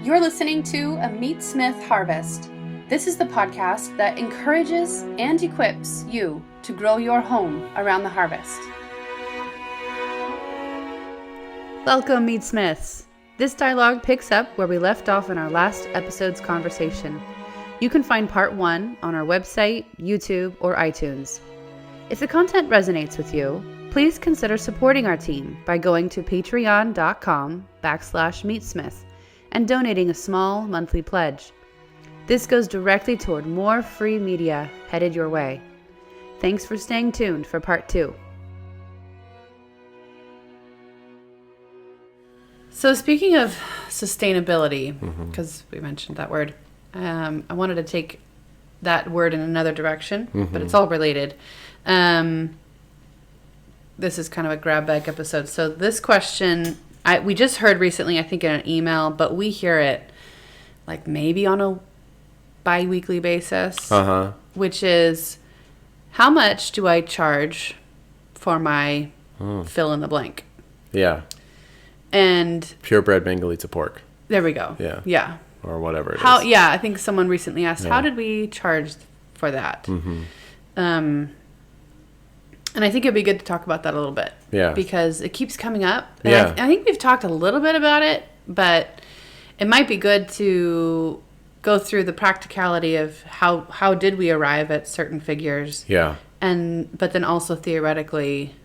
You're listening to a Meatsmith Harvest. This is the podcast that encourages and equips you to grow your home around the harvest. Welcome, Meatsmiths. This dialogue picks up where we left off in our last episode's conversation. You can find part 1 on our website, YouTube, or iTunes. If the content resonates with you, please consider supporting our team by going to patreon.com/Meatsmith and donating a small monthly pledge. This goes directly toward more free media headed your way. Thanks for staying tuned for part 2. So speaking of sustainability, because we mentioned that word, I wanted to take that word in another direction, but it's all related. This is kind of a grab bag episode. So this question, we just heard recently, I think in an email, but we hear it like maybe on a bi-weekly basis, which is, how much do I charge for my fill in the blank? Yeah. And purebred Mangalitsa pork. There we go. Yeah. Yeah. Or whatever it is. Yeah, I think someone recently asked, how did we charge for that? And I think it'd be good to talk about that a little bit. Yeah. Because it keeps coming up. And I think we've talked a little bit about it, but it might be good to go through the practicality of how did we arrive at certain figures. Yeah. But then also theoretically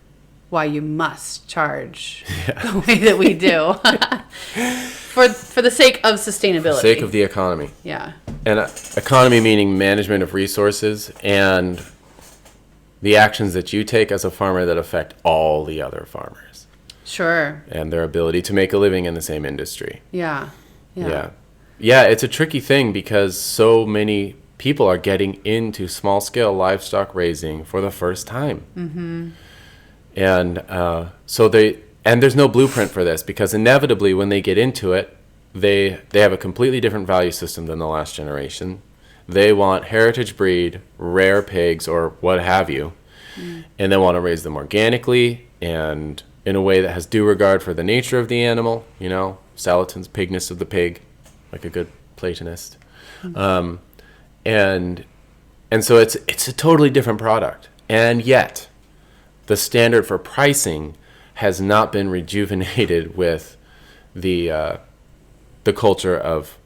why you must charge the way that we do. for the sake of sustainability. For the sake of the economy. Yeah. And economy meaning management of resources and the actions that you take as a farmer that affect all the other farmers. Sure. And their ability to make a living in the same industry. Yeah. Yeah, it's a tricky thing because so many people are getting into small-scale livestock raising for the first time. And and there's no blueprint for this because inevitably when they get into it, they have a completely different value system than the last generation. They want heritage breed, rare pigs, or what have you, and they want to raise them organically and in a way that has due regard for the nature of the animal, Salatin's pigness of the pig, like a good Platonist. And so it's a totally different product. And yet, the standard for pricing has not been rejuvenated with the culture of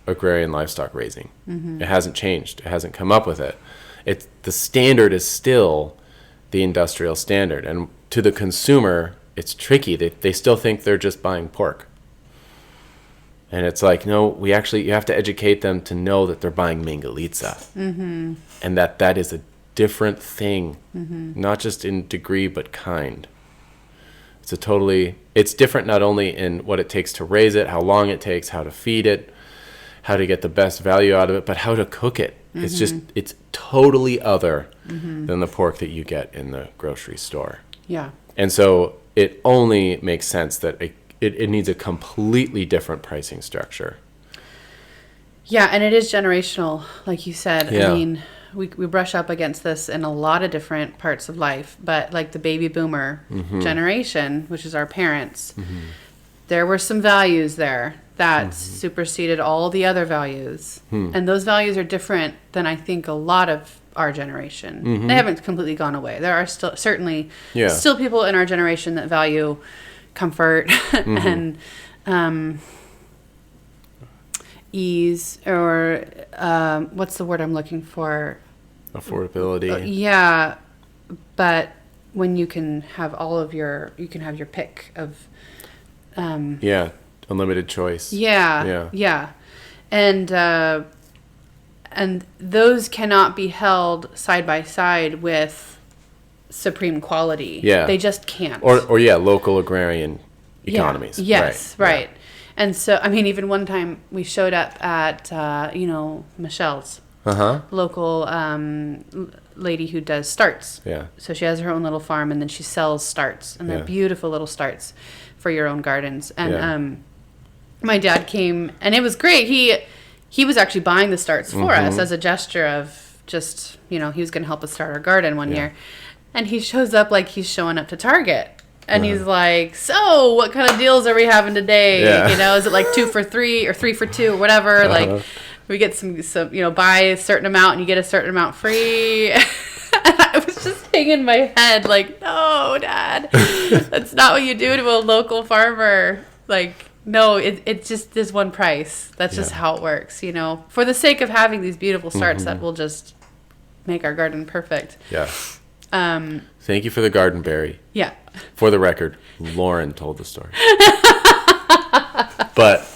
agrarian livestock raising. It hasn't changed. It hasn't come up with it. The standard is still the industrial standard. And to the consumer, it's tricky. They still think they're just buying pork. And it's like, no, you have to educate them to know that they're buying Mangalitsa. And that is a different thing, not just in degree, but kind. It's different not only in what it takes to raise it, how long it takes, how to feed it, how to get the best value out of it, but how to cook it. It's totally other than the pork that you get in the grocery store. Yeah. And so it only makes sense that it needs a completely different pricing structure. Yeah, and it is generational, like you said. Yeah. I mean, we brush up against this in a lot of different parts of life, but like the baby boomer generation, which is our parents, there were some values there that superseded all the other values. And those values are different than I think a lot of our generation. They haven't completely gone away. There are still people in our generation that value comfort and ease, or what's the word I'm looking for? Affordability. Yeah, but when you can have your pick of unlimited choice. Yeah. And those cannot be held side by side with supreme quality. Yeah. They just can't. Or local agrarian economies. Yes, right. Yeah. And so, I mean, even one time we showed up at, Michelle's local lady who does starts. Yeah. So she has her own little farm, and then she sells starts, and they're beautiful little starts for your own gardens. And my dad came, and it was great. He was actually buying the starts for us as a gesture of just, he was going to help us start our garden one year. And he shows up like he's showing up to Target. And he's like, so what kind of deals are we having today? Yeah. Is it like 2 for 3 or 3 for 2 or whatever? Like we get some, buy a certain amount and you get a certain amount free. And I was just hanging my head like, no, Dad, that's not what you do to a local farmer. Like, no, it just is one price. That's just how it works, for the sake of having these beautiful starts that will just make our garden perfect. Yeah. Thank you for the garden berry. Yeah. For the record, Lauren told the story. But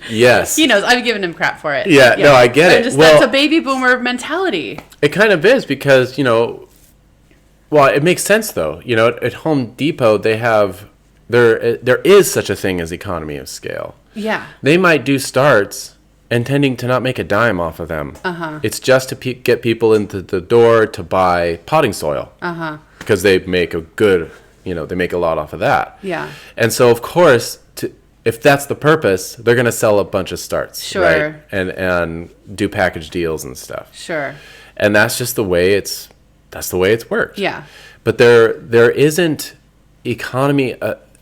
yes. He knows. I've given him crap for it. Yeah. No, I get it. That's a baby boomer mentality. It kind of is because, it makes sense though. At Home Depot, they have, there is such a thing as economy of scale. Yeah. They might do starts intending to not make a dime off of them. It's just to get people into the door to buy potting soil. Because they make they make a lot off of that. Yeah. And so, of course, if that's the purpose, they're going to sell a bunch of starts. Sure. Right? And do package deals and stuff. Sure. And that's just the way it's worked. Yeah. But there isn't economy,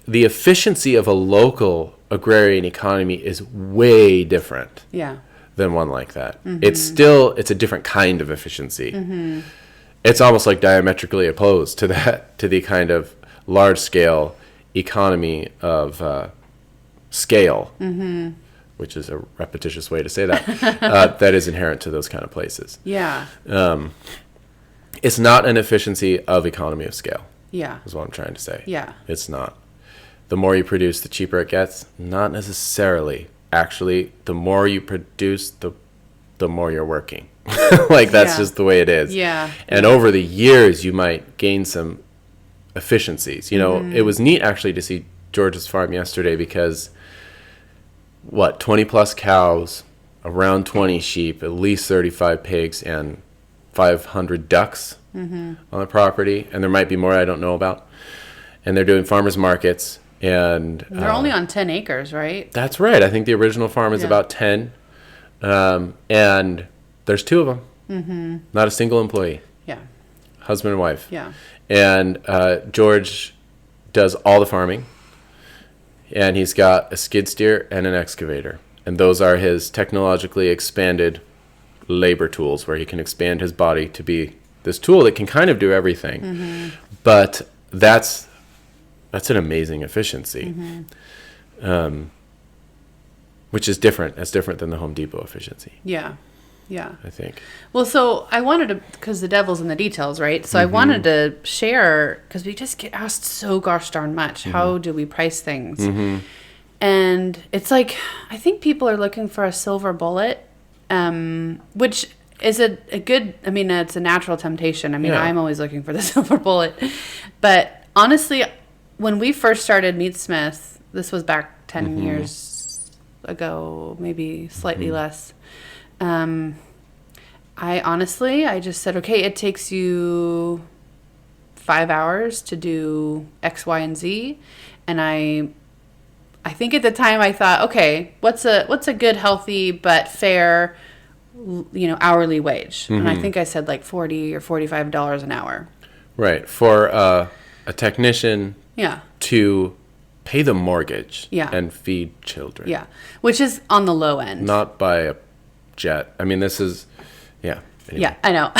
the efficiency of a local agrarian economy is way different than one like that. It's a different kind of efficiency. It's almost like diametrically opposed to the kind of large scale economy of scale, which is a repetitious way to say that, that is inherent to those kind of places. Yeah. It's not an efficiency of economy of scale. Yeah. Is what I'm trying to say. Yeah. It's not. The more you produce, the cheaper it gets? Not necessarily. Actually, the more you produce, the more you're working. That's just the way it is. Yeah. And over the years, you might gain some efficiencies. It was neat actually to see George's farm yesterday because 20 plus cows, around 20 sheep, at least 35 pigs, and 500 ducks on the property. And there might be more I don't know about. And they're doing farmers markets. And they're only on 10 acres, right? That's right. I think the original farm is about 10. And there's 2 of them. Not a single employee. Yeah. Husband and wife. Yeah. And George does all the farming. And he's got a skid steer and an excavator. And those are his technologically expanded labor tools where he can expand his body to be this tool that can kind of do everything. But that's an amazing efficiency, which is different. That's different than the Home Depot efficiency. Yeah, yeah. I think. Well, so I wanted to, because the devil's in the details, right? So I wanted to share, because we just get asked so gosh darn much, how do we price things? And it's like, I think people are looking for a silver bullet, which is a good, it's a natural temptation. I'm always looking for the silver bullet. But honestly, when we first started Meatsmith, this was back 10 years ago, maybe slightly less. I just said, okay, it takes you 5 hours to do X, Y, and Z. And I think at the time I thought, okay, what's a good, healthy, but fair, hourly wage? And I think I said like $40 or $45 an hour. Right. For a technician. Yeah. To pay the mortgage. Yeah. And feed children. Yeah. Which is on the low end. Not by a jet. This is, yeah. Anyway. Yeah, I know.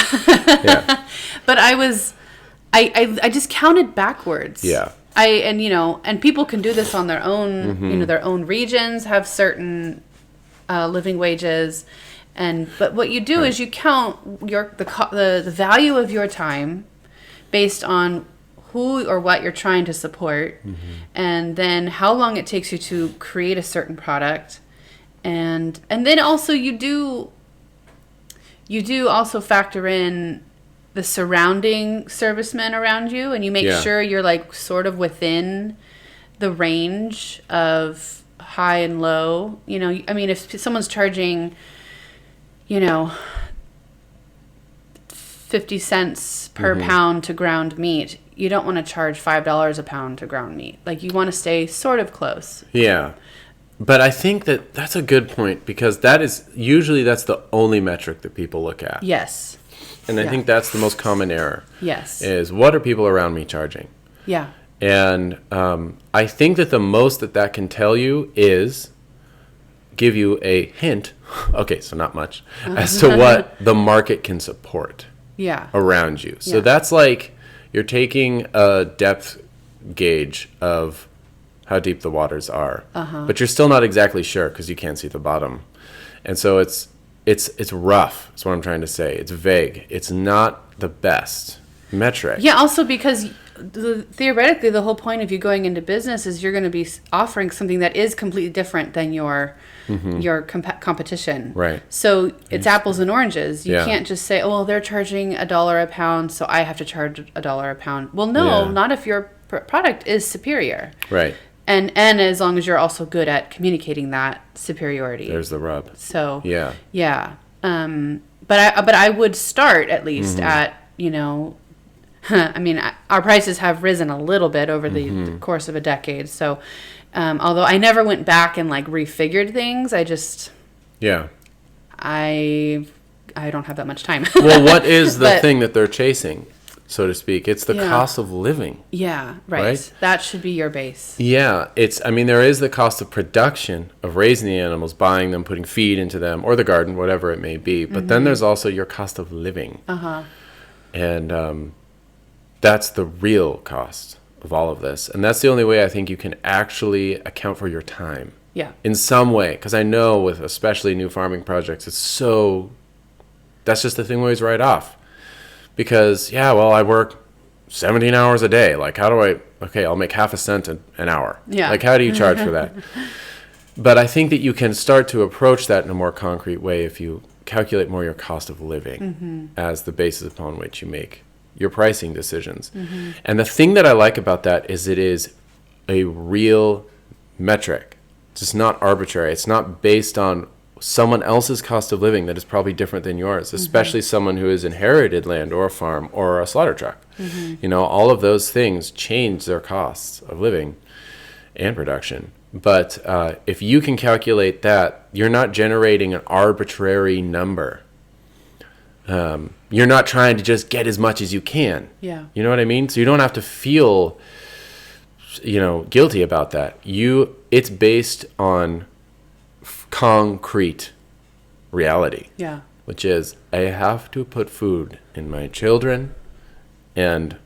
Yeah. But I just counted backwards. Yeah. And people can do this on their own, their own regions have certain living wages. But what you do is you count the value of your time based on who or what you're trying to support, and then how long it takes you to create a certain product, and then also you do also factor in the surrounding servicemen around you, and you make sure you're like sort of within the range of high and low. If someone's charging, 50 cents per pound to ground meat, you don't want to charge $5 a pound to ground meat. Like, you want to stay sort of close. Yeah. But I think that's a good point, because that's the only metric that people look at. Yes. And I think that's the most common error. Yes. Is, what are people around me charging? Yeah. And I think that the most that can tell you is give you a hint, okay, so not much, as to what the market can support around you. So that's like you're taking a depth gauge of how deep the waters are, but you're still not exactly sure because you can't see the bottom. And so it's rough, is what I'm trying to say. It's vague. It's not the best metric. Yeah, also because theoretically the whole point of you going into business is you're going to be offering something that is completely different than your competition. Right. So it's apples and oranges. You can't just say, oh, well, they're charging $1 a pound, so I have to charge $1 a pound. Well, no, not if your product is superior. Right. And as long as you're also good at communicating that superiority. There's the rub. So yeah. But I would start at least at, you know, I mean, our prices have risen a little bit over the course of a decade. So, although I never went back and like refigured things, I just I don't have that much time. Well, what is the thing that they're chasing, so to speak? It's the cost of living. Yeah, right. That should be your base. Yeah, I mean, there is the cost of production of raising the animals, buying them, putting feed into them, or the garden, whatever it may be. But then there's also your cost of living. And that's the real cost of all of this. And that's the only way I think you can actually account for your time. Yeah. In some way. Because I know with especially new farming projects, that's just the thing we always write off. Because, I work 17 hours a day. Like, I'll make half a cent an hour. Yeah. Like, how do you charge for that? But I think that you can start to approach that in a more concrete way if you calculate more your cost of living as the basis upon which you make your pricing decisions. And the thing that I like about that is it is a real metric. It's just not arbitrary. It's not based on someone else's cost of living that is probably different than yours, especially someone who has inherited land or a farm or a slaughter truck. You know, all of those things change their costs of living and production. But if you can calculate that, you're not generating an arbitrary number. You're not trying to just get as much as you can. Yeah. You know what I mean? So you don't have to feel, guilty about that. It's based on concrete reality. Yeah. Which is, I have to put food in my children and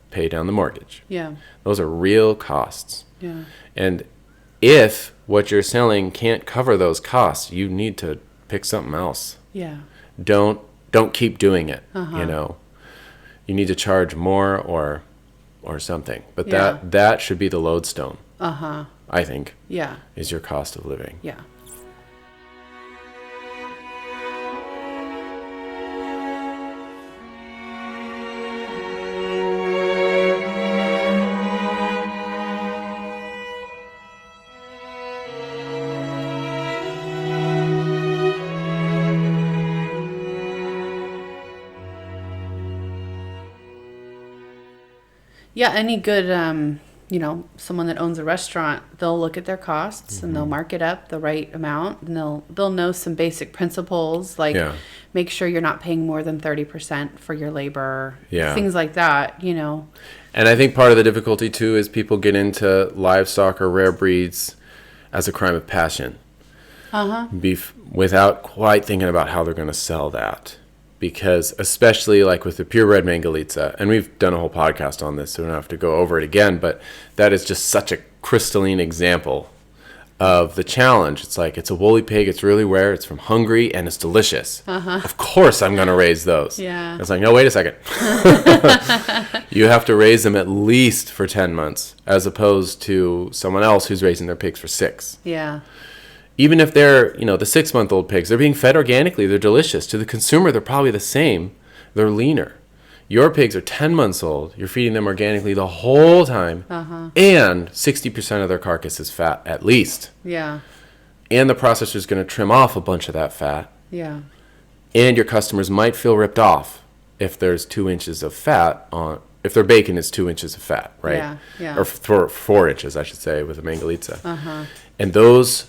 pay down the mortgage. Yeah. Those are real costs. Yeah. And if what you're selling can't cover those costs, you need to pick something else. Yeah. Don't keep doing it. You need to charge more or something. But that should be the lodestone. I think. Yeah. Is your cost of living. Yeah. Yeah, any good, someone that owns a restaurant, they'll look at their costs and they'll mark it up the right amount, and they'll know some basic principles, like make sure you're not paying more than 30% for your labor, things like that, And I think part of the difficulty too is people get into livestock or rare breeds as a crime of passion. Beef, without quite thinking about how they're going to sell that. Because especially like with the purebred Mangalitsa, and we've done a whole podcast on this, so we don't have to go over it again, but that is just such a crystalline example of the challenge. It's like, it's a woolly pig, it's really rare, it's from Hungary, and it's delicious. Of course I'm going to raise those. Yeah. It's like, no, wait a second. You have to raise them at least for 10 months, as opposed to someone else who's raising their pigs for 6. Yeah. Even if they're, the 6-month-old pigs, they're being fed organically. They're delicious. To the consumer, they're probably the same. They're leaner. Your pigs are 10 months old. You're feeding them organically the whole time. And 60% of their carcass is fat, at least. Yeah. And the processor's going to trim off a bunch of that fat. Yeah. And your customers might feel ripped off if there's 2 inches of fat on, if their bacon is 2 inches of fat, right? Yeah. Yeah. Or 4 inches, I should say, with a Mangalitsa. And those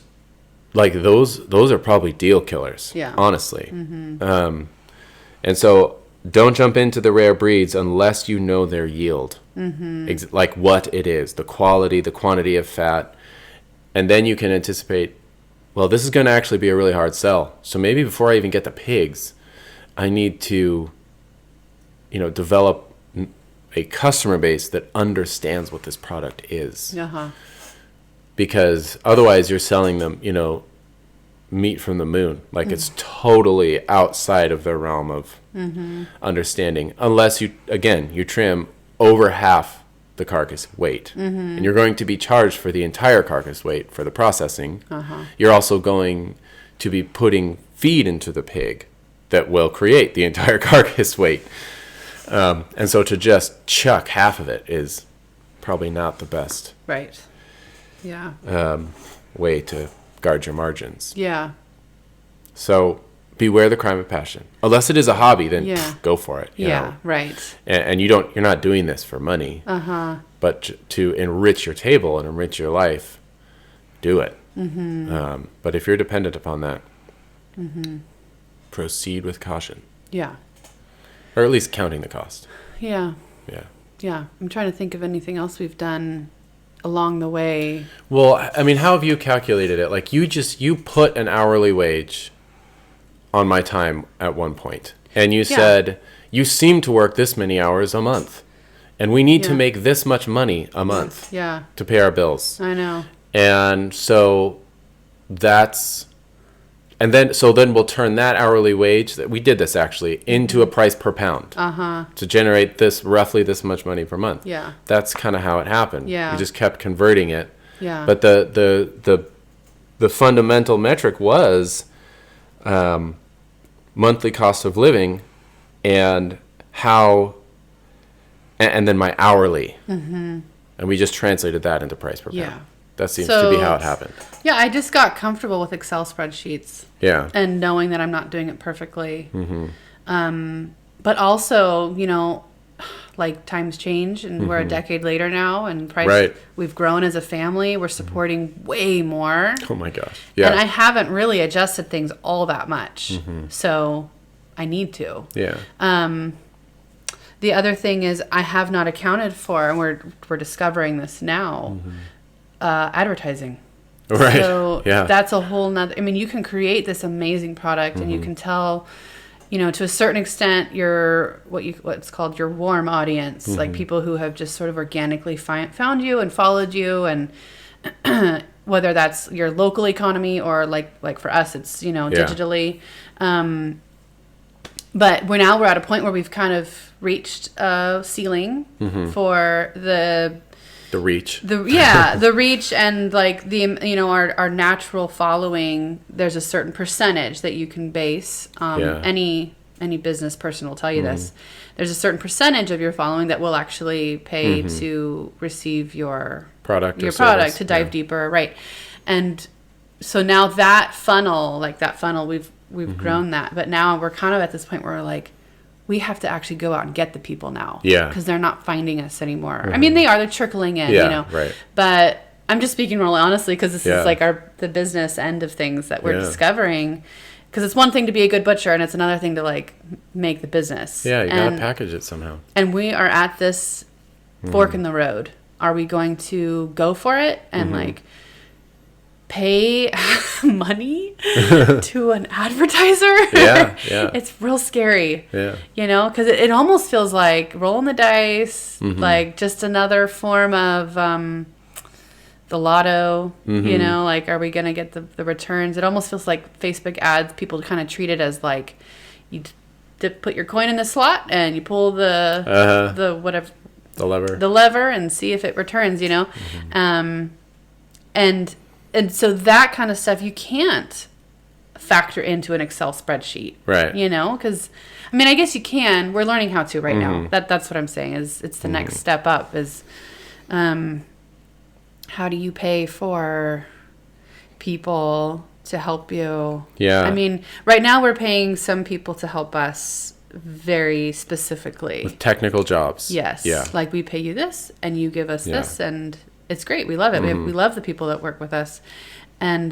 are probably deal killers, honestly. And so don't jump into the rare breeds unless you know their yield. like what it is, the quality, the quantity of fat. And then you can anticipate, well, this is going to actually be a really hard sell. So maybe before I even get the pigs, I need to, develop a customer base that understands what this product is. Because otherwise you're selling them, meat from the moon. Like it's totally outside of their realm of understanding. Unless you trim over half the carcass weight. And you're going to be charged for the entire carcass weight for the processing. You're also going to be putting feed into the pig that will create the entire carcass weight. And so to just chuck half of it is probably not the best way to guard your margins. So beware the crime of passion. Unless it is a hobby, then go for it. You know? Right. And you're not doing this for money. But to enrich your table and enrich your life, do it. But if you're dependent upon that, proceed with caution. Or at least counting the cost. Yeah. I'm trying to think of anything else we've done along the way. Well, I mean, how have you calculated it? Like you put an hourly wage on my time at one point, and you said you seem to work this many hours a month, and we need to make this much money a month to pay our bills. I know. And so then we'll turn that hourly wage, that we did this actually, into a price per pound to generate roughly this much money per month. That's kind of how it happened. We just kept converting it. But the fundamental metric was monthly cost of living and then my hourly. And we just translated that into price per pound. That seems to be how it happened. I just got comfortable with Excel spreadsheets. And knowing that I'm not doing it perfectly. But also, like times change and we're a decade later now and we've grown as a family. We're supporting way more. Oh my gosh. And I haven't really adjusted things all that much. So I need to. The other thing is I have not accounted for, and we're discovering this now, advertising. So that's a whole nother, you can create this amazing product and you can tell, to a certain extent what's called your warm audience, like people who have just sort of organically found you and followed you, and whether that's your local economy or like for us, it's, digitally. But we're at a point where we've kind of reached a ceiling for the reach. The reach and like our natural following. There's a certain percentage that you can base. Any business person will tell you this. There's a certain percentage of your following that will actually pay to receive your product to dive deeper, right? And so now that funnel, we've grown that, but now we're kind of at this point where we're like, we have to actually go out and get the people now. Because they're not finding us anymore. They're trickling in, Right. But I'm just speaking really honestly because this is like the business end of things that we're discovering. Because it's one thing to be a good butcher and it's another thing to make the business. You gotta package it somehow. And we are at this fork in the road. Are we going to go for it and pay money to an advertiser? It's real scary. Because it almost feels like rolling the dice, like just another form of the lotto. Are we gonna get the returns? It almost feels like Facebook ads, people kind of treat it as like you put your coin in the slot and you pull the whatever the lever and see if it returns, and so that kind of stuff you can't factor into an Excel spreadsheet, right? Because I guess you can. We're learning how to right now. That's what I'm saying. Is it's the next step up? Is how do you pay for people to help you? Right now we're paying some people to help us very specifically with technical jobs. Like we pay you this, and you give us this, and it's great. We love it. We love the people that work with us. And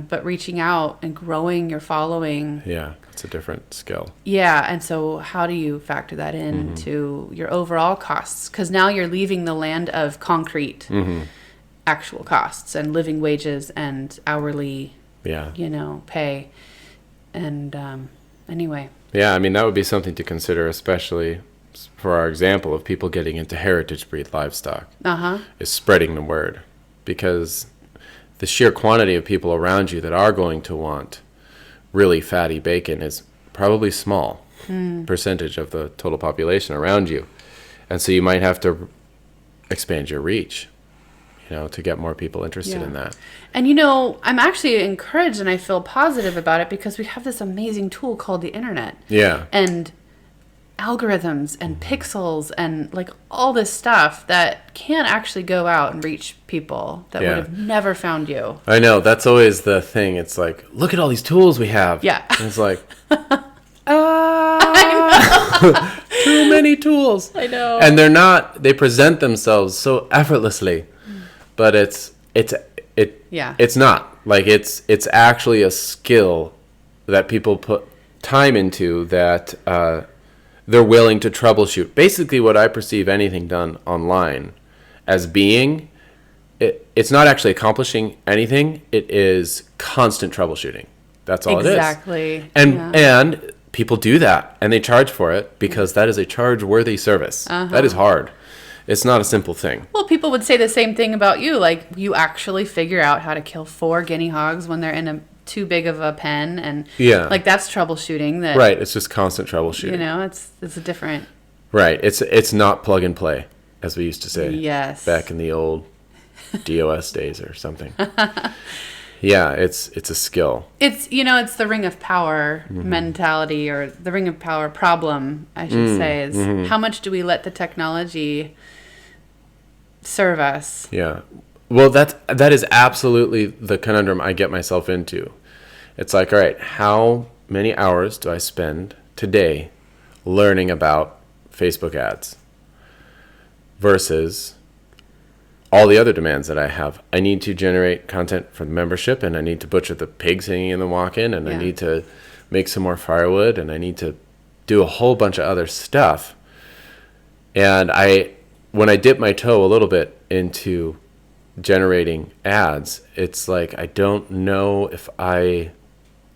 but reaching out and growing your following. Yeah, it's a different skill. Yeah, and so how do you factor that into your overall costs? Because now you're leaving the land of concrete actual costs and living wages and hourly, pay. And anyway. Yeah, I mean, that would be something to consider, especially for our example of people getting into heritage breed livestock, is spreading the word. Because the sheer quantity of people around you that are going to want really fatty bacon is probably small percentage of the total population around you. And so you might have to expand your reach, to get more people interested in that. And, I'm actually encouraged and I feel positive about it because we have this amazing tool called the internet. Yeah. And algorithms and pixels and like all this stuff that can actually go out and reach people that would have never found you. I know. That's always the thing. It's like, look at all these tools we have. Yeah. And it's like, too many tools. I know. And they present themselves so effortlessly, but it's not. Like it's actually a skill that people put time into that, they're willing to troubleshoot. Basically, what I perceive anything done online as being, it's not actually accomplishing anything. It is constant troubleshooting. That's all it is. Exactly. And people do that, and they charge for it because that is a charge-worthy service. That is hard. It's not a simple thing. Well, people would say the same thing about you. Like, you actually figure out how to kill 4 guinea hogs when they're in too big of a pen, and like that's troubleshooting. That right. It's just constant troubleshooting. It's a different. Right. It's not plug and play, as we used to say. Yes. Back in the old DOS days or something. Yeah, it's a skill. It's it's the ring of power mentality, or the ring of power problem, I should say, is how much do we let the technology serve us? Yeah. Well, that is absolutely the conundrum I get myself into. It's like, all right, how many hours do I spend today learning about Facebook ads versus all the other demands that I have? I need to generate content for the membership, and I need to butcher the pigs hanging in the walk-in, and I need to make some more firewood, and I need to do a whole bunch of other stuff. And when I dip my toe a little bit into generating ads, it's like I don't know if I'm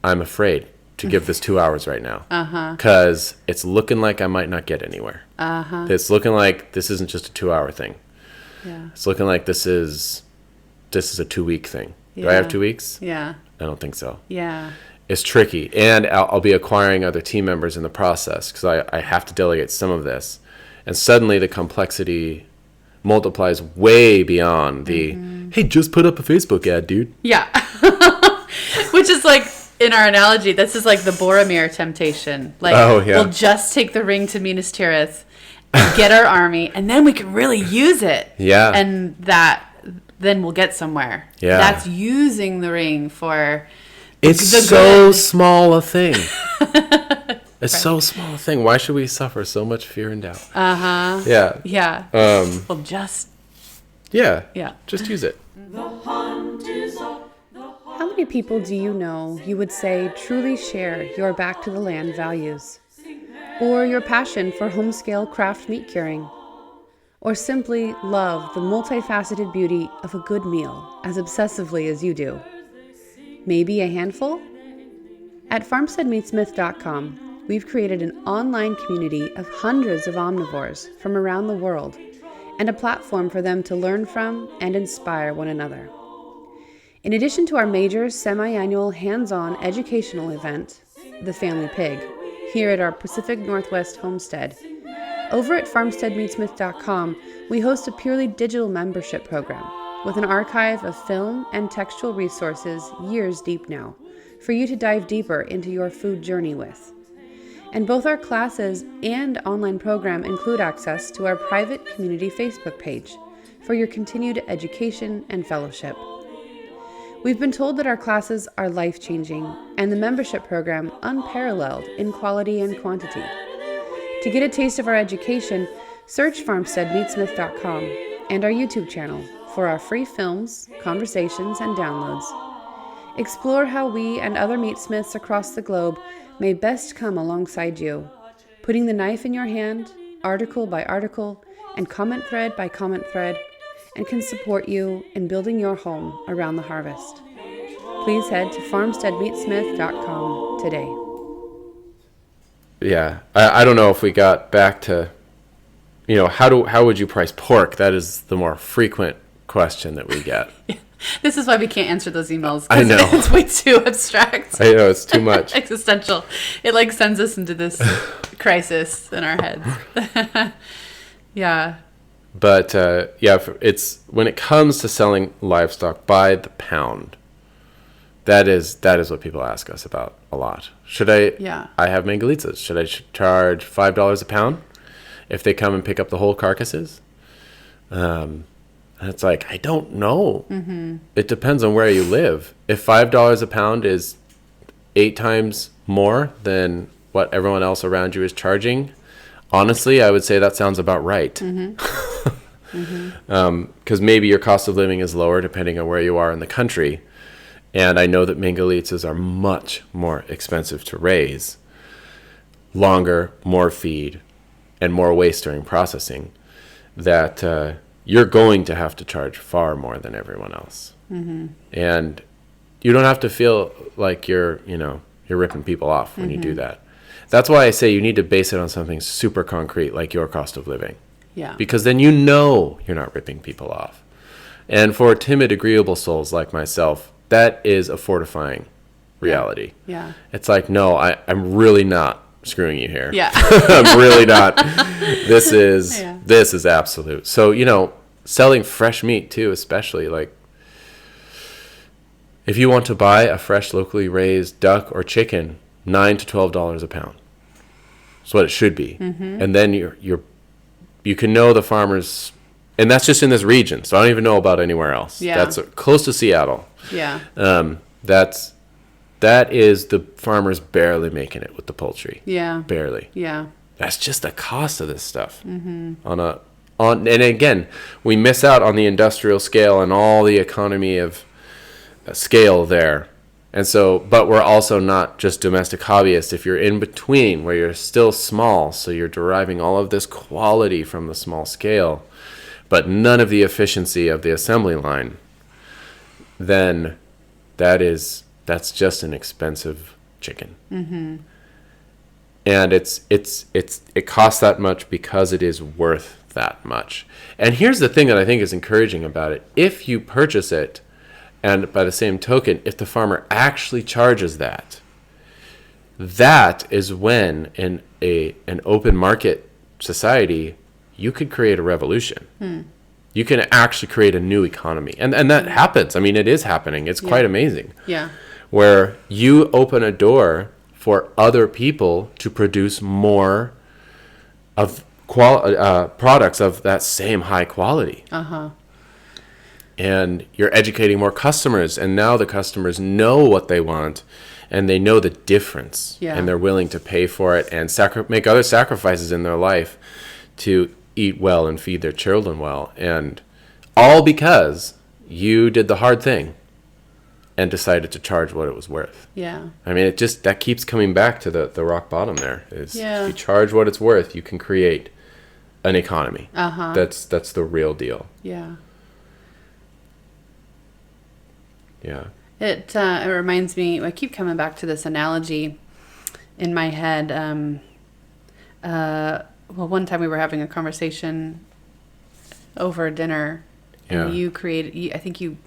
afraid to give this 2 hours right now, because it's looking like I might not get anywhere. It's looking like this isn't just a 2-hour thing. It's looking like this is a 2-week thing. Do I have 2 weeks? I don't think so. It's tricky, and I'll be acquiring other team members in the process because I have to delegate some of this, and suddenly the complexity multiplies way beyond the hey, just put up a Facebook ad, dude. Which is like, in our analogy, this is like the Boromir temptation. Like, we'll just take the ring to Minas Tirith and get our army, and then we can really use it. And then we'll get somewhere. That's using the ring for it's so small a thing. It's so small a thing. Why should we suffer so much fear and doubt? Well, just just use it. How many people do you know you would say truly share your back to the land values, or your passion for home-scale craft meat curing, or simply love the multifaceted beauty of a good meal as obsessively as you do? Maybe a handful? At farmsteadmeatsmith.com, we've created an online community of hundreds of omnivores from around the world, and a platform for them to learn from and inspire one another. In addition to our major semi-annual hands-on educational event, The Family Pig, here at our Pacific Northwest homestead, over at farmsteadmeatsmith.com, we host a purely digital membership program with an archive of film and textual resources years deep now, for you to dive deeper into your food journey with. And both our classes and online program include access to our private community Facebook page for your continued education and fellowship. We've been told that our classes are life-changing and the membership program unparalleled in quality and quantity. To get a taste of our education, search farmsteadmeatsmith.com and our YouTube channel for for our free films, conversations, and downloads. Explore how we and other meatsmiths across the globe may best come alongside you, putting the knife in your hand, article by article, and comment thread by comment thread, and can support you in building your home around the harvest. Please head to farmsteadmeatsmith.com today. Yeah, I don't know if we got back to, how would you price pork? That is the more frequent question that we get. This is why we can't answer those emails. I know. It's way too abstract. I know, it's too much. Existential. It sends us into this crisis in our heads. Yeah. But it's when it comes to selling livestock by the pound, that is what people ask us about a lot. Should I? Yeah. I have Mangalitzas. Should I charge $5 a pound if they come and pick up the whole carcasses? And it's I don't know. Mm-hmm. It depends on where you live. If $5 a pound is 8 times more than what everyone else around you is charging, honestly, I would say that sounds about right. Mm-hmm. Because maybe your cost of living is lower depending on where you are in the country. And I know that Mangalitzas are much more expensive to raise, longer, more feed, and more waste during processing, that you're going to have to charge far more than everyone else. Mm-hmm. And you don't have to feel like you're ripping people off when you do that. That's why I say you need to base it on something super concrete, like your cost of living. Yeah. Because then you're not ripping people off. And for timid, agreeable souls like myself, that is a fortifying reality. Yeah. It's no, I'm really not screwing you here. Yeah. I'm really not. This is absolute. So, selling fresh meat too, especially if you want to buy a fresh locally raised duck or chicken, $9 to $12 a pound. That's what it should be. Mm-hmm. And then you can know the farmers, and that's just in this region. So I don't even know about anywhere else. Yeah. That's close to Seattle. Yeah. That is the farmers barely making it with the poultry. Yeah. Barely. Yeah. That's just the cost of this stuff. Mm-hmm. And again, we miss out on the industrial scale and all the economy of scale there. And so, but we're also not just domestic hobbyists. If you're in between where you're still small, so you're deriving all of this quality from the small scale, but none of the efficiency of the assembly line, then that's just an expensive chicken. Mm-hmm. And it costs that much because it is worth that much. And here's the thing that I think is encouraging about it. If you purchase it, and by the same token, if the farmer actually charges that is when in an open market society, you could create a revolution. You can actually create a new economy. And that happens. I mean, it is happening. It's quite amazing. Yeah. Where you open a door for other people to produce more of products of that same high quality. Uh-huh. And you're educating more customers, and now the customers know what they want, and they know the difference, and they're willing to pay for it and make other sacrifices in their life to eat well and feed their children well, and all because you did the hard thing and decided to charge what it was worth. Yeah. I mean, that keeps coming back to the rock bottom there. If you charge what it's worth, you can create an economy. Uh-huh. That's the real deal. Yeah. Yeah. It reminds me, I keep coming back to this analogy in my head. One time we were having a conversation over dinner, and you created, it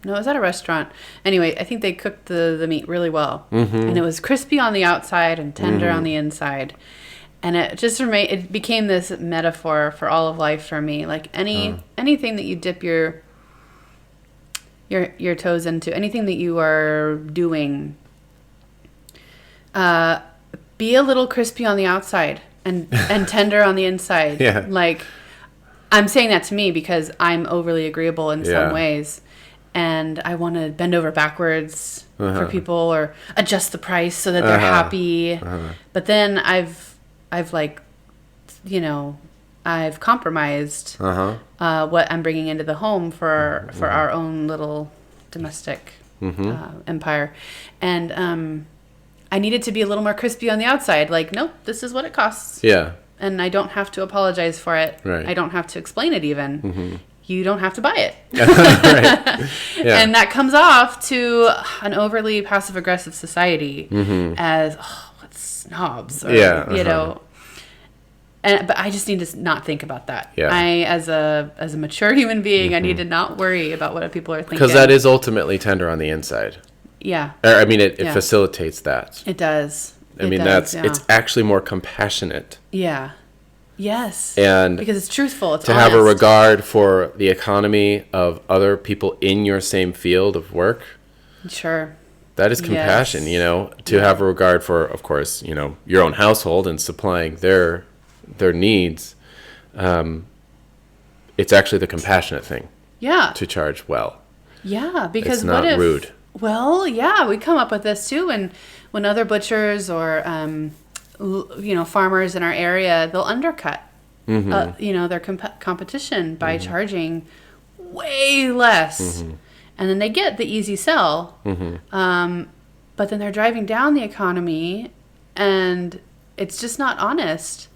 was at a restaurant. Anyway, I think they cooked the meat really well. Mm-hmm. And it was crispy on the outside and tender on the inside. And it just it became this metaphor for all of life for me. Anything that you dip your toes into, anything that you are doing, be a little crispy on the outside and tender on the inside. Yeah. I'm saying that to me because I'm overly agreeable in some ways, and I want to bend over backwards for people or adjust the price so that they're happy. But then I've I've compromised what I'm bringing into the home for our own little domestic empire. And I needed to be a little more crispy on the outside. Like, nope, this is what it costs. Yeah. And I don't have to apologize for it. Right. I don't have to explain it even. You don't have to buy it. Right. Yeah. And that comes off to an overly passive-aggressive society as, what snobs. Or, you know. But I just need to not think about that. Yeah. I, as a mature human being, I need to not worry about what people are thinking. Because that is ultimately tender on the inside. Yeah. I mean, it facilitates that. It does. It's actually more compassionate. Yeah. Yes. And because it's truthful. It's to honest. have a regard for the economy of other people in your same field of work. Sure. That is compassion, you know, to have a regard for, of course, you know, your own household and supplying their needs. It's actually the compassionate thing. Yeah. To charge well. Yeah, because it's not rude. Well, yeah, we come up with this too when other butchers or you know, farmers in our area, they'll undercut you know, their competition by charging way less. And then they get the easy sell. But then they're driving down the economy and it's just not honest.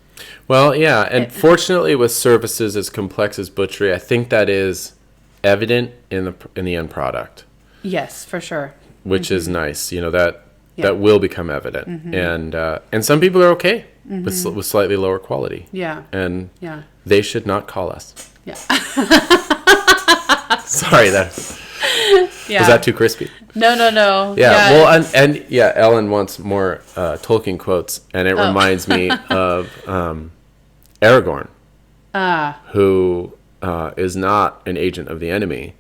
Well, yeah, and fortunately with services as complex as butchery, I think that is evident in the end product. Yes, for sure. Which is nice, you know, that will become evident, and some people are okay with slightly lower quality. Yeah, and they should not call us. Yeah. Sorry, was that too crispy? No. Yeah, well, and Ellen wants more Tolkien quotes, and it reminds me of Aragorn, who is not an agent of the enemy,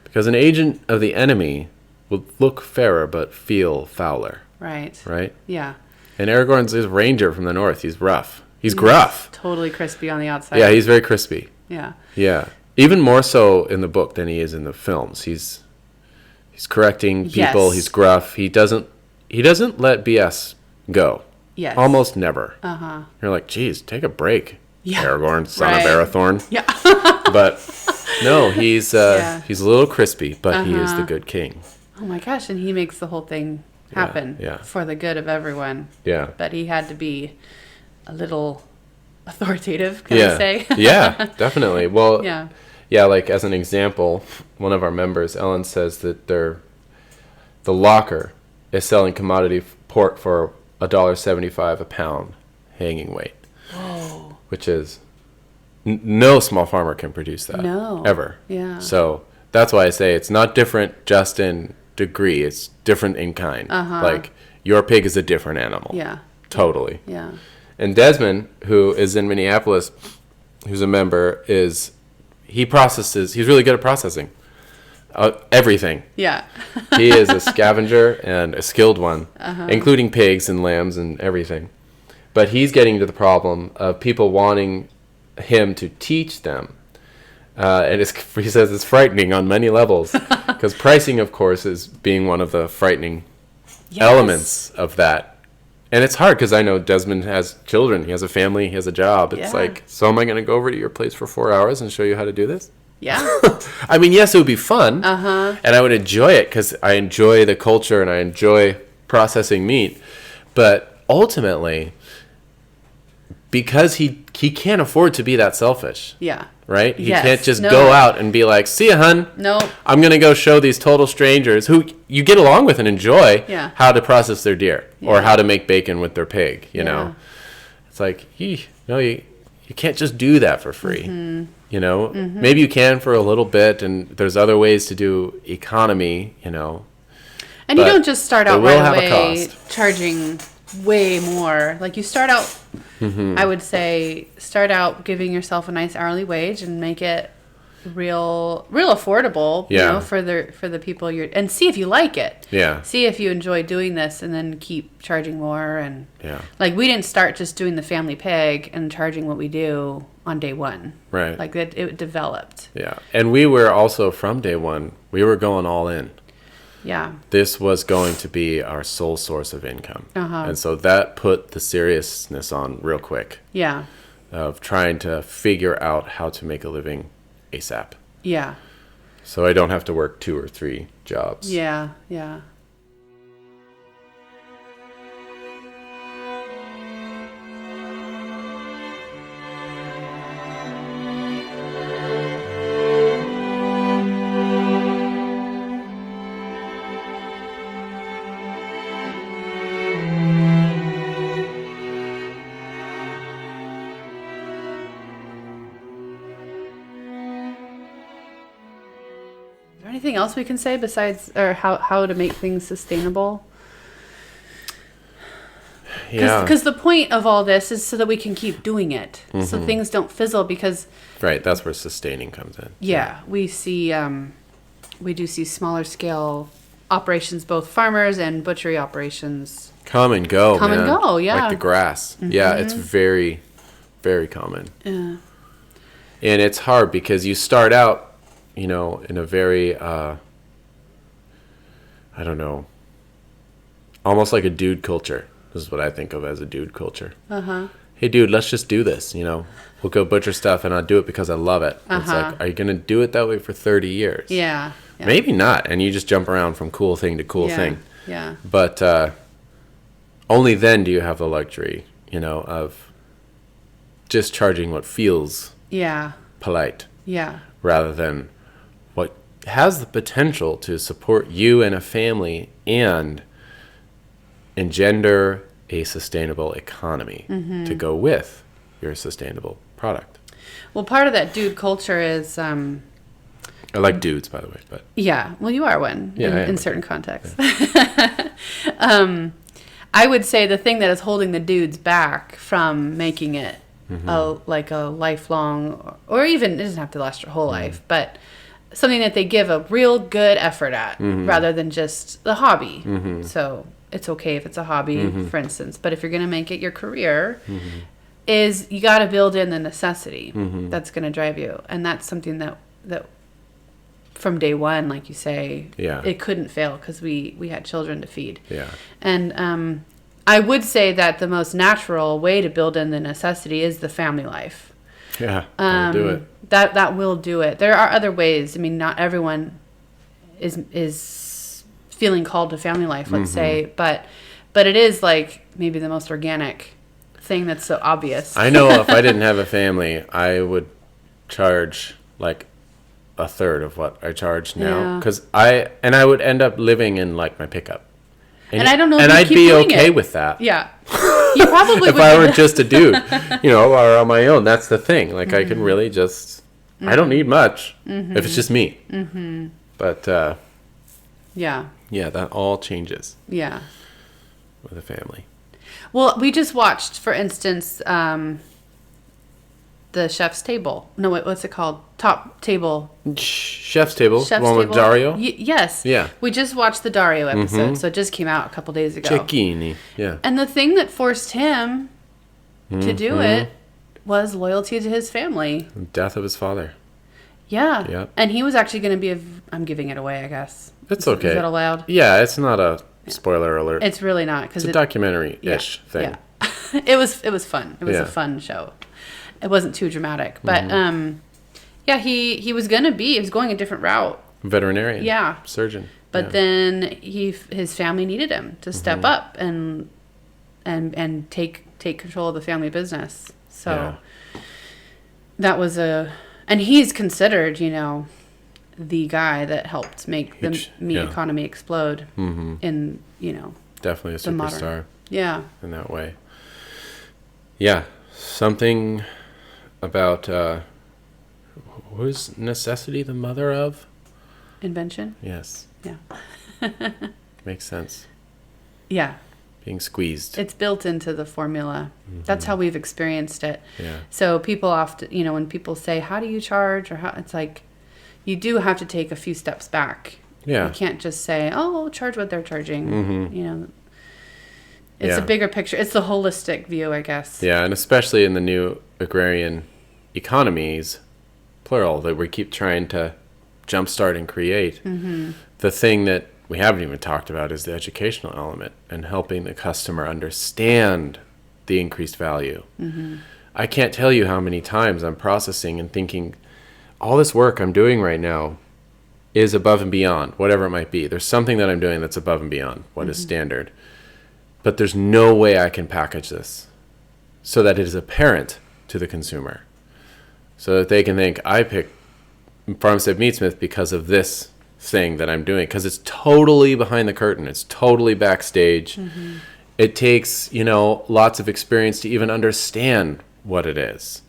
because an agent of the enemy will look fairer but feel fouler. Right. Right? Yeah. And Aragorn's his ranger from the north. He's rough. He's gruff. Totally crispy on the outside. Yeah, he's very crispy. Yeah. Yeah. Even more so in the book than he is in the films. He's correcting people. Yes. He's gruff. He doesn't let BS go. Yes. Almost never. You're like, geez, take a break. Yeah. Aragorn, son of Arathorn. Yeah. But no, he's a little crispy, but he is the good king. Oh my gosh, and he makes the whole thing happen for the good of everyone. Yeah. But he had to be a little authoritative, can I say? Yeah, definitely. Well, yeah, like as an example, one of our members, Ellen, says that the locker is selling commodity pork for $1.75 a pound hanging weight. Whoa. Which is no small farmer can produce that. No. Ever. Yeah. So that's why I say it's not different just in degree, it's different in kind. Like your pig is a different animal. Yeah. Totally. Yeah. And Desmond, who is in Minneapolis, who's a member, he's really good at processing everything. Yeah. He is a scavenger and a skilled one, including pigs and lambs and everything. But he's getting to the problem of people wanting him to teach them. And he says it's frightening on many levels because pricing, of course, is being one of the frightening elements of that. And it's hard because I know Desmond has children. He has a family. He has a job. It's like, so am I going to go over to your place for 4 hours and show you how to do this? Yeah. I mean, yes, it would be fun. And I would enjoy it because I enjoy the culture and I enjoy processing meat. But ultimately, because he can't afford to be that selfish. Yeah. Right? He can't just go out and be like, see ya, hun. No. I'm going to go show these total strangers who you get along with and enjoy how to process their deer or how to make bacon with their pig, you know? It's like, you can't just do that for free. You know? Maybe you can for a little bit, and there's other ways to do economy, you know? And you don't just start out right away charging way more. Like you start out, I would say, start out giving yourself a nice hourly wage and make it real affordable, you know, for the people and see if you like it. Yeah. See if you enjoy doing this and then keep charging more. And like we didn't start just doing the family pig and charging what we do on day one. Right. Like it developed. Yeah. And we were also from day one, we were going all in. Yeah. This was going to be our sole source of income. And so that put the seriousness on real quick. Yeah. of trying to figure out how to make a living ASAP. Yeah. So I don't have to work 2 or 3 jobs. Yeah, yeah. Anything else we can say besides, or how to make things sustainable? Yeah. Because the point of all this is so that we can keep doing it, so things don't fizzle. Because right, that's where sustaining comes in. Yeah, we do see smaller scale operations, both farmers and butchery operations. Come and go, Come and go, yeah. Like the grass. Yeah, it's very, very common. Yeah. And it's hard because you start out, in a very, I don't know, almost like a dude culture. This is what I think of as a dude culture. Uh-huh. Hey, dude, let's just do this, We'll go butcher stuff, and I'll do it because I love it. It's like, are you going to do it that way for 30 years? Yeah. Maybe not, and you just jump around from cool thing to cool thing. Yeah. But only then do you have the luxury, of just charging what feels polite. Yeah. Rather than what has the potential to support you and a family and engender a sustainable economy to go with your sustainable product. Well, part of that dude culture is... I like dudes, by the way, but... Yeah, well, you are one in certain contexts. Yeah. I would say the thing that is holding the dudes back from making it a lifelong, or even, it doesn't have to last your whole life, but something that they give a real good effort at rather than just the hobby. So it's okay if it's a hobby, for instance, but if you're going to make it your career, is you got to build in the necessity that's going to drive you. And that's something that from day one, like you say, it couldn't fail because we had children to feed. Yeah. And I would say that the most natural way to build in the necessity is the family life. Yeah, do it. That will do it. There are other ways. I mean, not everyone is feeling called to family life, let's say, but it is like maybe the most organic thing that's so obvious. I know if I didn't have a family, I would charge like a third of what I charge now, because I would end up living in like my pickup, and I don't know, and I'd be okay with that. Yeah, you probably if I were just a dude, or on my own. That's the thing. Like I can really just, I don't need much if it's just me. But yeah, that all changes. Yeah, with a family. Well, we just watched, for instance, the Chef's Table. No, what's it called? Top Table. Chef's Table. Chef's one with Dario? Yes. Yeah. We just watched the Dario episode, so it just came out a couple days ago. Cecchini. Yeah. And the thing that forced him to do it was loyalty to his family. The death of his father. Yeah. Yep. And he was actually going to be I'm giving it away, I guess. It's okay. Is that allowed? Yeah, it's not a spoiler alert. It's really not. It's a documentary-ish thing. Yeah. It was fun. It was a fun show. It wasn't too dramatic, but he was going a different route. Veterinarian. Yeah. Surgeon. But then his family needed him to step up and take control of the family business. So that was and he's considered, the guy that helped make the meat economy explode in, definitely a superstar. In that way. Yeah. Something about was necessity the mother of invention? Yes. Yeah. Makes sense. Yeah. Being squeezed. It's built into the formula. That's how we've experienced it. Yeah. So people often, when people say, how do you charge? Or how, it's like, you do have to take a few steps back. Yeah. You can't just say, oh, charge what they're charging. It's a bigger picture. It's the holistic view, I guess. Yeah, and especially in the new agrarian economies, plural, that we keep trying to jumpstart and create. The thing that we haven't even talked about is the educational element and helping the customer understand the increased value I can't tell you how many times I'm processing and thinking, all this work I'm doing right now is above and beyond, whatever it might be. There's something that I'm doing that's above and beyond what is standard. But there's no way I can package this so that it is apparent to the consumer, so that they can think, I picked Farmstead Meatsmith because of this thing that I'm doing, because it's totally behind the curtain. It's totally backstage. It takes, lots of experience to even understand what it is.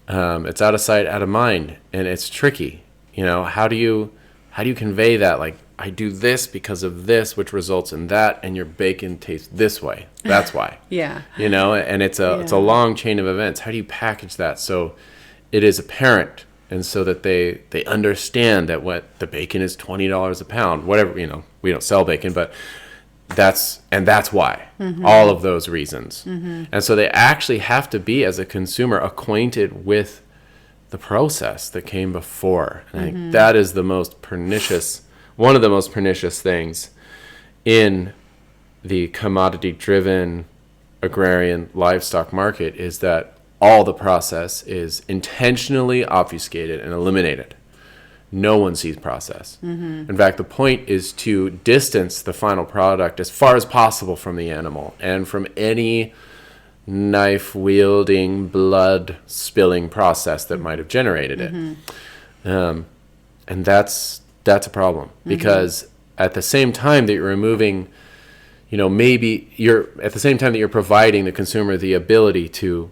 It's out of sight, out of mind, and it's tricky. How do you convey that? Like, I do this because of this, which results in that, and your bacon tastes this way. That's why. Yeah. And it's a long chain of events. How do you package that so it is apparent, and so that they understand that what the bacon is $20 a pound, whatever, we don't sell bacon, but that's why. All of those reasons. And so they actually have to be, as a consumer, acquainted with the process that came before. And I think that is one of the most pernicious things in the commodity-driven agrarian livestock market, is that all the process is intentionally obfuscated and eliminated. No one sees process. In fact, the point is to distance the final product as far as possible from the animal and from any knife-wielding, blood-spilling process that might have generated it. And that's a problem, because at the same time that you're removing, at the same time that you're providing the consumer the ability to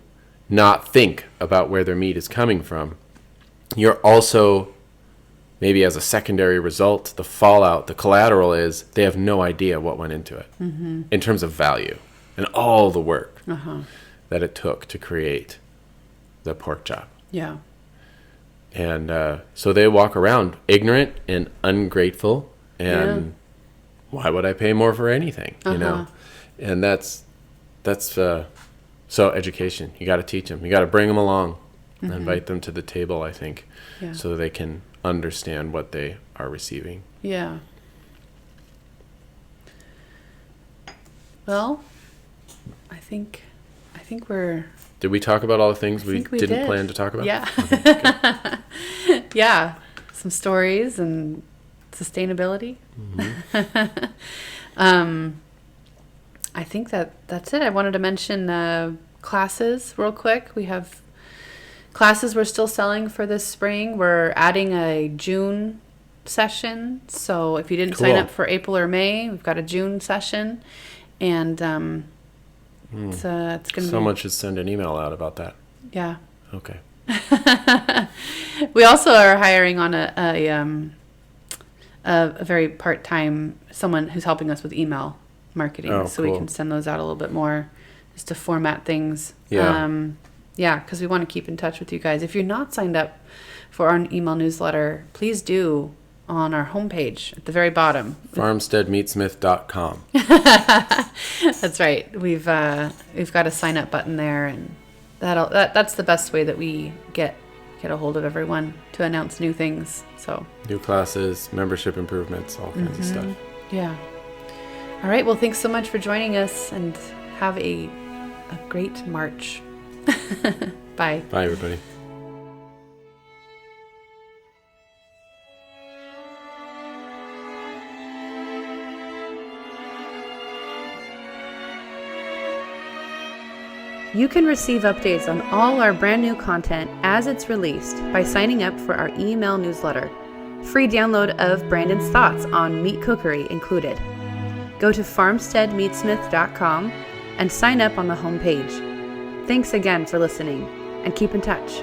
not think about where their meat is coming from, you're also, maybe as a secondary result, the fallout, the collateral is they have no idea what went into it in terms of value and all the work that it took to create the pork chop. Yeah. And so they walk around ignorant and ungrateful, and why would I pay more for anything, And that's so education. You got to teach them. You got to bring them along, invite them to the table, I think, so they can understand what they are receiving. Yeah. Well, I think we're... Did we talk about all the things we didn't plan to talk about? Yeah. Okay, yeah. Some stories and sustainability. I think that's it. I wanted to mention classes real quick. We have classes we're still selling for this spring. We're adding a June session. So if you didn't sign up for April or May, we've got a June session. And it's going to be... Someone should send an email out about that. Yeah. Okay. We also are hiring on a very part-time, someone who's helping us with email marketing. We can send those out a little bit more, just to format things. Because we want to keep in touch with you guys. If you're not signed up for our email newsletter, please do, on our homepage at the very bottom. Farmsteadmeatsmith.com. That's right. We've got a sign up button there, and that's the best way that we get a hold of everyone to announce new things. So new classes, membership improvements, all kinds of stuff. Yeah. All right. Well, thanks so much for joining us, and have a great March. Bye. Bye, everybody. You can receive updates on all our brand new content as it's released by signing up for our email newsletter. Free download of Brandon's thoughts on meat cookery included. Go to farmsteadmeatsmith.com and sign up on the homepage. Thanks again for listening, and keep in touch.